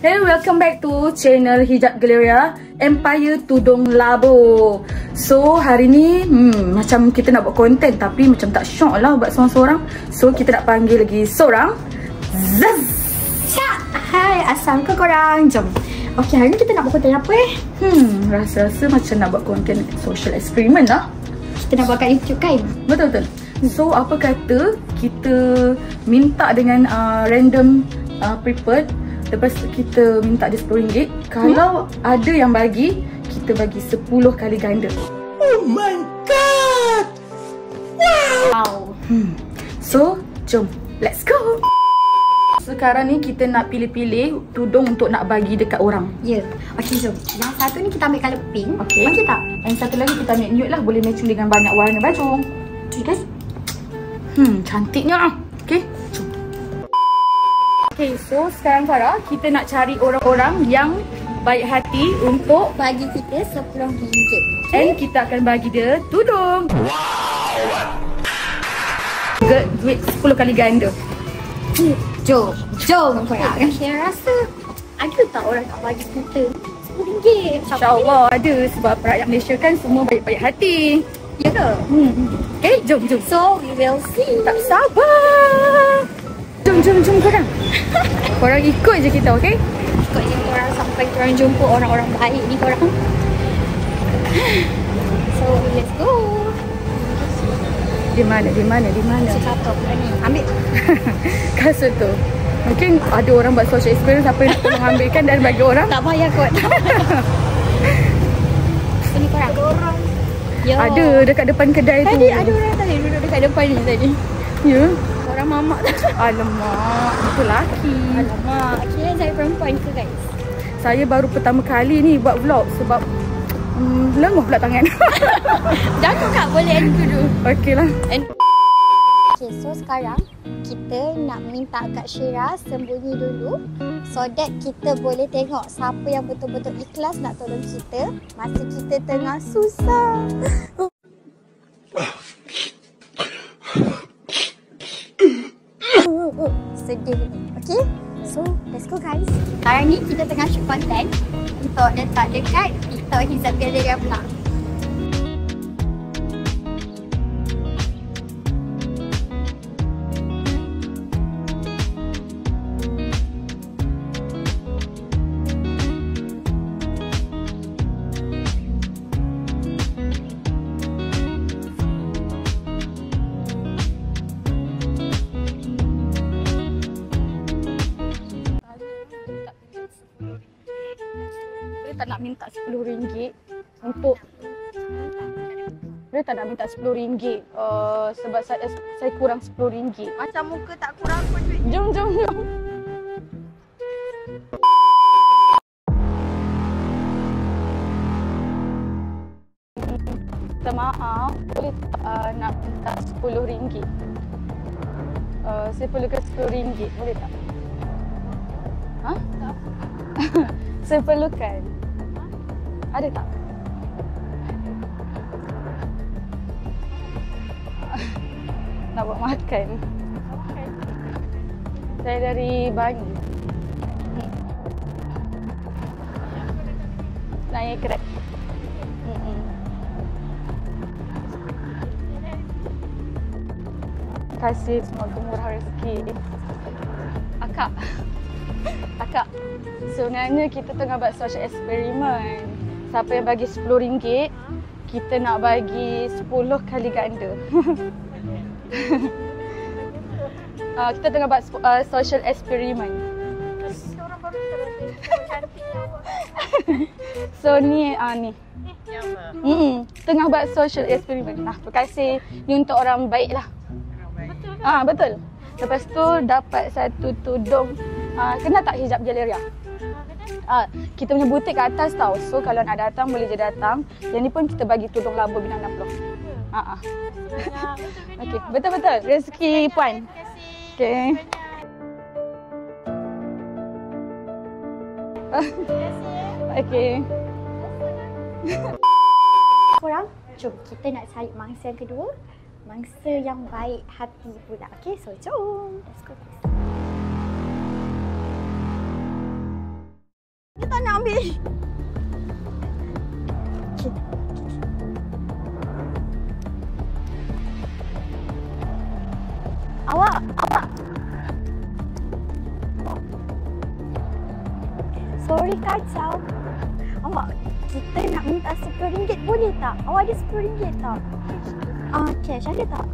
Hey, welcome back to channel Hijab Galleria Empire Tudung Labu. So, hari ni macam kita nak buat konten tapi macam tak syok lah buat seorang-seorang. So, kita nak panggil lagi seorang. Zaz! Hai, assalamualaikum korang. Jom. Okay, hari ni kita nak buat konten apa Rasa-rasa macam nak buat konten social experiment lah. Kita nak buat kat YouTube kan? Betul-betul. So, apa kata kita minta dengan random prepared. Lepas tu kita minta dia RM10. Kalau ada yang bagi, kita bagi 10 kali ganda. Oh my god! Wow. So, jom. Let's go! Sekarang ni kita nak pilih-pilih tudung untuk nak bagi dekat orang. Ya. Okay, jom. Yang satu ni kita ambil colour pink. Okay. Okey tak? Yang satu lagi kita ambil nude lah. Boleh matching dengan banyak warna baju. Okay guys. Cantiknya. Okay, jom. Okay, so sekarang Farah, kita nak cari orang-orang yang baik hati untuk Bagi kita RM10. and kita akan bagi dia tudung. Wow! Duit 10 kali ganda. Jom. Jom korang. Saya rasa ada tak orang nak bagi kita RM10? InsyaAllah ada, sebab rakyat Malaysia kan semua baik-baik hati. Ya ke? Okay, jom. So, we will see. Tak sabar. Jom korang. Korang ikut je kita, okay? Ikut je korang sampai korang jumpa orang-orang baik ni korang. So, let's go. Di mana? Cakap korang ni. Ambil. Kasut tu. Mungkin ada orang buat social experience, apa yang nak tolong ambilkan dan bagi orang. Tak payah kot. Sini korang. Ada orang. Yo. Ada dekat depan kedai tu. Tadi ada orang tadi duduk dekat depan ni tadi. Ya? Orang mamak tu. Alamak, itu lelaki. Alamak. Kira saya perempuan ke guys? Saya baru pertama kali ni buat vlog sebab lenguh pula tangan. Jangan kak, boleh end dulu. Okey lah. Okay, so sekarang kita nak minta Kak Syira sembunyi dulu so that kita boleh tengok siapa yang betul-betul ikhlas nak tolong kita masa kita tengah susah. Sedih ni. Okay, so let's go guys. Sekarang ni kita tengah shoot content untuk letak dekat TikTok Hijab Galleria pula. Tak nak minta RM10 untuk dia tak nak minta RM10 sebab saya kurang RM10. Macam muka tak kurang pun duit. Jom. Minta maaf, boleh nak minta RM10. Saya perlukan RM10, boleh tak? Ha? Saya perlukan. Ada tak? Nak buat makan. Saya dari Bangi. Naik Grab. Terima kasih, semoga murah rezeki. Akak, sebenarnya kita tengah buat social experiment. Siapa yang bagi RM10, kita nak bagi 10 kali ganda. Kita tengah buat social experiment. So ni tengah buat social experiment. Terima kasih. Ni untuk orang baik lah. Betul. Lepas tu dapat satu tudung. Kenal tak Hijab Galleria? Kita punya butik kat atas tau. So kalau nak datang boleh je datang. Yang ni pun kita bagi tudung labu bintang 60. Okey, betul-betul. Rezeki puan. Okey. Okey. Korang, jom kita nak cari mangsa yang kedua. Mangsa yang baik hati pula. Okay, so jom. Let's go guys. Dia tak nak ambil. Awak. Sorry kacau. Awak, kita nak minta RM10 boleh tak? Awak ada RM10 tak? Cash ada tak?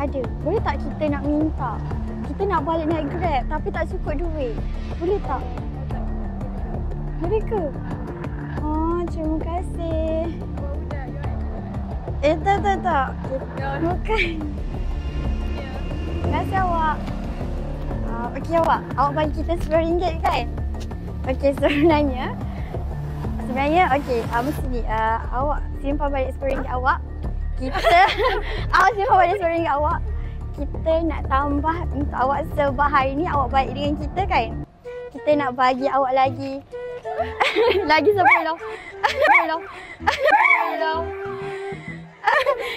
Ada. Boleh tak kita nak minta? Kita nak balik naik Grab tapi tak cukup duit. Boleh tak? Boleh ke? Terima kasih. Tak. Bukan. Terima kasih awak. Okey awak bagi kita RM10 kan? Okey, sebenarnya okey, mesti ni awak simpan balik RM10 awak. Awak simpan balik RM10 awak. Kita nak tambah untuk awak sebab hari ni awak baik dengan kita kan? Kita nak bagi awak lagi lagi 10.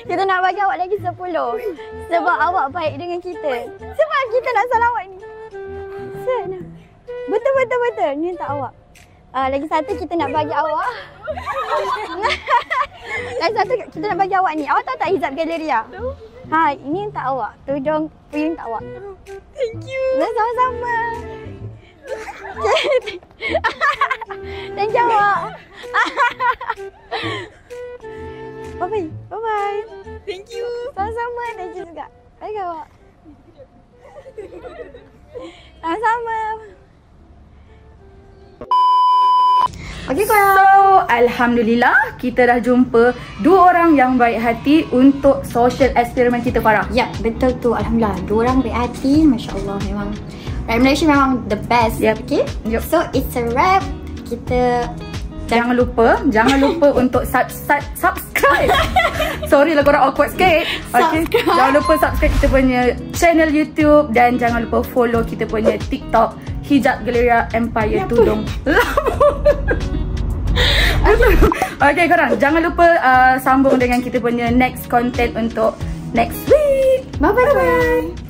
Kita nak bagi awak lagi 10 sebab awak baik dengan kita. Sebab kita nak salawat ni. Betul. Ni untuk awak. Lagi satu kita nak bagi awak. Lagi satu kita nak bagi awak ni. Awak tahu tak hijab Galeria? Ini untuk awak. Tudung puyung untuk awak. Thank you. Sama-sama. Thank you awak. Bye-bye. Thank you. Sama-sama. Thank you juga. Bye awak. Sama-sama. Okay korang. So, Alhamdulillah kita dah jumpa dua orang yang baik hati untuk social eksperimen kita, Farah. Ya, betul tu. Alhamdulillah. Dua orang baik hati. Masya Allah, memang Rakyat Malaysia memang the best. Yep. Okay? Yep. So, it's a wrap. Kita Jangan lupa untuk subscribe. Sorry lah korang awkward sikit. Okay. Jangan lupa subscribe kita punya channel YouTube dan jangan lupa follow kita punya TikTok Hijab Galeria Empire Tudung. Okay korang, jangan lupa sambung dengan kita punya next content untuk next week. Bye-bye.